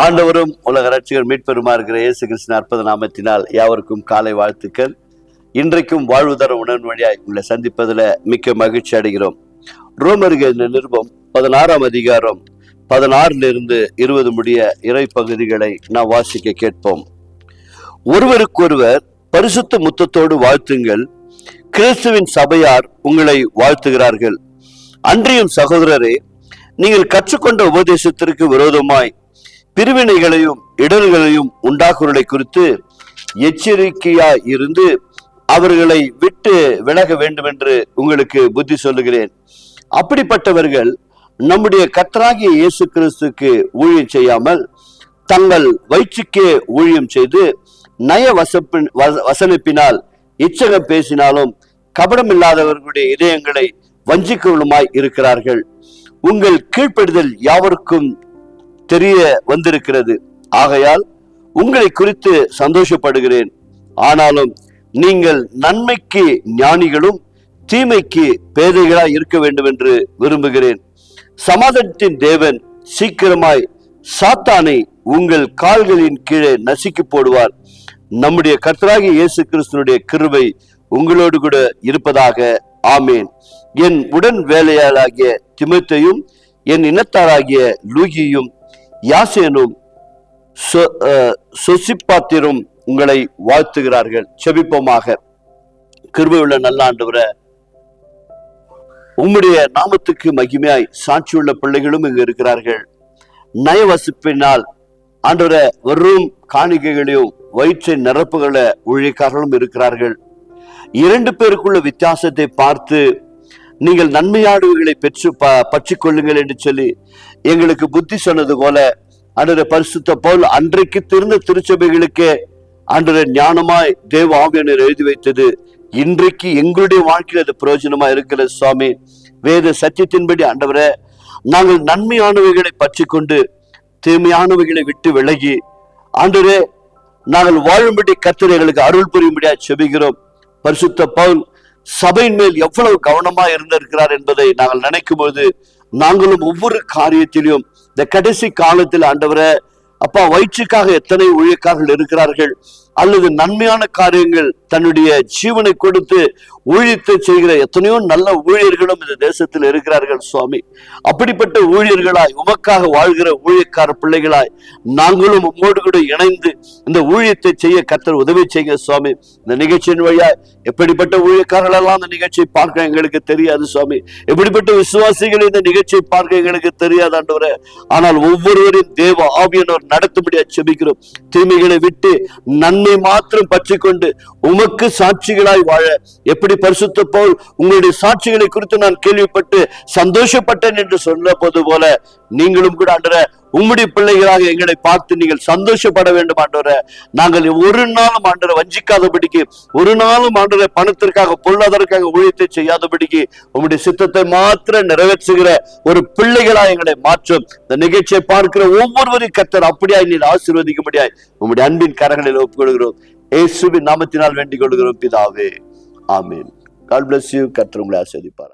ஆண்டவரும் உலக ரட்சகர் மீட்பெருமா இருக்கிற இயேசு கிறிஸ்துவின் அற்புத நாமத்தினால் யாவருக்கும் காலை வாழ்த்துக்கள். இன்றைக்கும் வாழ்வு தர உணர்வு வழியாய் உங்களை சந்திப்பதில் மிக்க மகிழ்ச்சி அடைகிறோம். ரோமர்கள் நிருபம் 16ஆம் அதிகாரம் 16 20 முடிய இறை பகுதிகளை நாம் வாசிக்க கேட்போம். ஒருவருக்கொருவர் பரிசுத்த முத்தத்தோடு வாழ்த்துங்கள். கிறிஸ்துவின் சபையார் உங்களை வாழ்த்துகிறார்கள். அன்றியும் சகோதரரே, நீங்கள் கற்றுக்கொண்ட உபதேசத்திற்கு விரோதமாய் பிரிவினைகளையும் இடர்களையும் உண்டாக்குவதை குறித்து எச்சரிக்கையாய் இருந்து அவர்களை விட்டு விலக வேண்டும் என்று உங்களுக்கு புத்தி சொல்லுகிறேன். அப்படிப்பட்டவர்கள் நம்முடைய கர்த்தராகிய இயேசு கிறிஸ்துக்கு ஊழியம் செய்யாமல் தங்கள் வயிற்றுக்கே ஊழியம் செய்து வசனிப்பினால் இச்சகம் பேசினாலும் கபடமில்லாதவர்களுடைய இதயங்களை வஞ்சிக்கவுமாய் இருக்கிறார்கள். உங்கள் கீழ்ப்படுதல் யாவருக்கும் தெரிய வந்திருக்கிறது. ஆகையால் உங்களை குறித்து சந்தோஷப்படுகிறேன். ஆனாலும் நீங்கள் நன்மைக்கு ஞானிகளும் தீமைக்கு பேதைகளாய் இருக்க வேண்டும் என்று விரும்புகிறேன். சமாதானத்தின் தேவன் சீக்கிரமாய் சாத்தானை உங்கள் கால்களின் கீழே நசுக்கி போடுவார். நம்முடைய கர்த்தராகிய இயேசு கிறிஸ்துவினுடைய கிருபை உங்களோடு கூட இருப்பதாக. ஆமேன். என் உடன் வேலையாளாகிய திமோத்தேயும் என் இனத்தாராகிய லூகியும் யாசேனும் சொசிப்பாத்திரும் உங்களை வாழ்த்துகிறார்கள். செபிப்போமாக. கிருபையுள்ள நல்ல ஆண்டவரே, உம்முடைய நாமத்துக்கு மகிமையாய் சாட்சியுள்ள பிள்ளைகளும் இங்கு இருக்கிறார்கள். நயவசிப்பினால் ஆண்டவரே வெறும் காணிக்கைகளையும் வயிற்றை நிரப்புகள ஊழியக்காரர்களும் இருக்கிறார்கள். 2 பேருக்குள்ள வித்தியாசத்தை பார்த்து நீங்கள் நன்மையாடுகளை பெற்று பற்றிக் கொள்ளுங்கள் என்று சொல்லி எங்களுக்கு புத்தி சொன்னது போல ஆண்டவரே பரிசுத்த பவுல் அன்றைக்கு திருந்த திருச்சபைகளுக்கே ஆண்டவரே ஞானமாய் தேவ ஆவியானவர் எழுதி வைத்தது இன்றைக்கு எங்களுடைய வாழ்க்கையில் அது பிரயோஜனமா இருக்கிறது. சுவாமி, வேத சத்தியத்தின்படி ஆண்டவரே நாங்கள் நன்மையானவைகளை பற்றி கொண்டு தீமையானவைகளை விட்டு விலகி ஆண்டவரே நாங்கள் வாழும்படி கர்த்தர் எங்களுக்கு அருள் புரியும்படியா செபிக்கிறோம். பரிசுத்த பவுல் சபையின் மேல் எவ்வளவு கவனமா இருந்திருக்கிறார் என்பதை நாங்கள் நினைக்கும் பொழுது நாங்களும் ஒவ்வொரு காரியத்திலும் இந்த கடைசி காலத்தில் ஆண்டவரே அப்பா வயிற்றுக்காக எத்தனை ஊழியக்காரர்கள் இருக்கிறார்கள், அல்லது நன்மையான காரியங்கள் தன்னுடைய ஜீவனை கொடுத்து ஊழியத்தை செய்கிற எத்தனையோ நல்ல ஊழியர்களும் இந்த தேசத்தில் இருக்கிறார்கள். சுவாமி, அப்படிப்பட்ட ஊழியர்களாய் உமக்காக வாழ்கிற ஊழியக்கார பிள்ளைகளாய் நாங்களும் உம்மோடு கூட இணைந்து இந்த ஊழியத்தை செய்ய கர்த்தர் உதவி செய்யுங்க. சுவாமி, இந்த நிகழ்ச்சியின் வழியா எப்படிப்பட்ட ஊழியக்காரர்கள் எல்லாம் இந்த நிகழ்ச்சியை பார்க்க எங்களுக்கு தெரியாது. சுவாமி, எப்படிப்பட்ட விசுவாசிகள் இந்த நிகழ்ச்சியை பார்க்க எங்களுக்கு தெரியாது ஆண்டவரே. ஆனால் ஒவ்வொருவரையும் தேவ ஆவியானவர் நடத்தும்படியா செபிக்கிறோம். தீமைகளை விட்டு நன்மை மாத்திரம் பற்றி கொண்டு உமக்கு சாட்சிகளாய் வாழ எப்படி பரிசுத்த பவுல் உங்களுடைய சாட்சிகளை குறித்து நான் கேள்விப்பட்டு சந்தோஷப்பட்டேன் என்று சொன்ன போது போல நீங்களும் கூட ஆண்டவரே உம்முடைய பிள்ளைகளாக எங்களை பார்த்து நீங்கள் சந்தோஷப்பட வேண்டும் ஆண்டவரே. நாங்கள் ஒரு நாளும் ஆண்டவரை வஞ்சிக்காதபடிக்கு, ஒரு நாளும் ஆண்டவரை பணத்திற்காக பொருளாதாரத்துக்காக ஊழியத்தை செய்யாதபடிக்கு உம்முடைய சித்தத்தை மாத்திரம் நிறைவேற்றுகிற ஒரு பிள்ளைகளாக எங்களை மாற்றும். இந்த நிகழ்ச்சியை பார்க்கிற ஒவ்வொருவரையும் கர்த்தர் அப்படியாய் நீர் ஆசீர்வதிக்கும்படியாய் உம்முடைய அன்பின் கரங்களில் ஒப்புக்கொள்கிறோம். இயேசுவின் நாமத்தினால் வேண்டிக் கொள்கிறோம் பிதாவே. ஆமீன். God bless you. கர்த்தர் உங்களை ஆசீர்வதிப்பார்.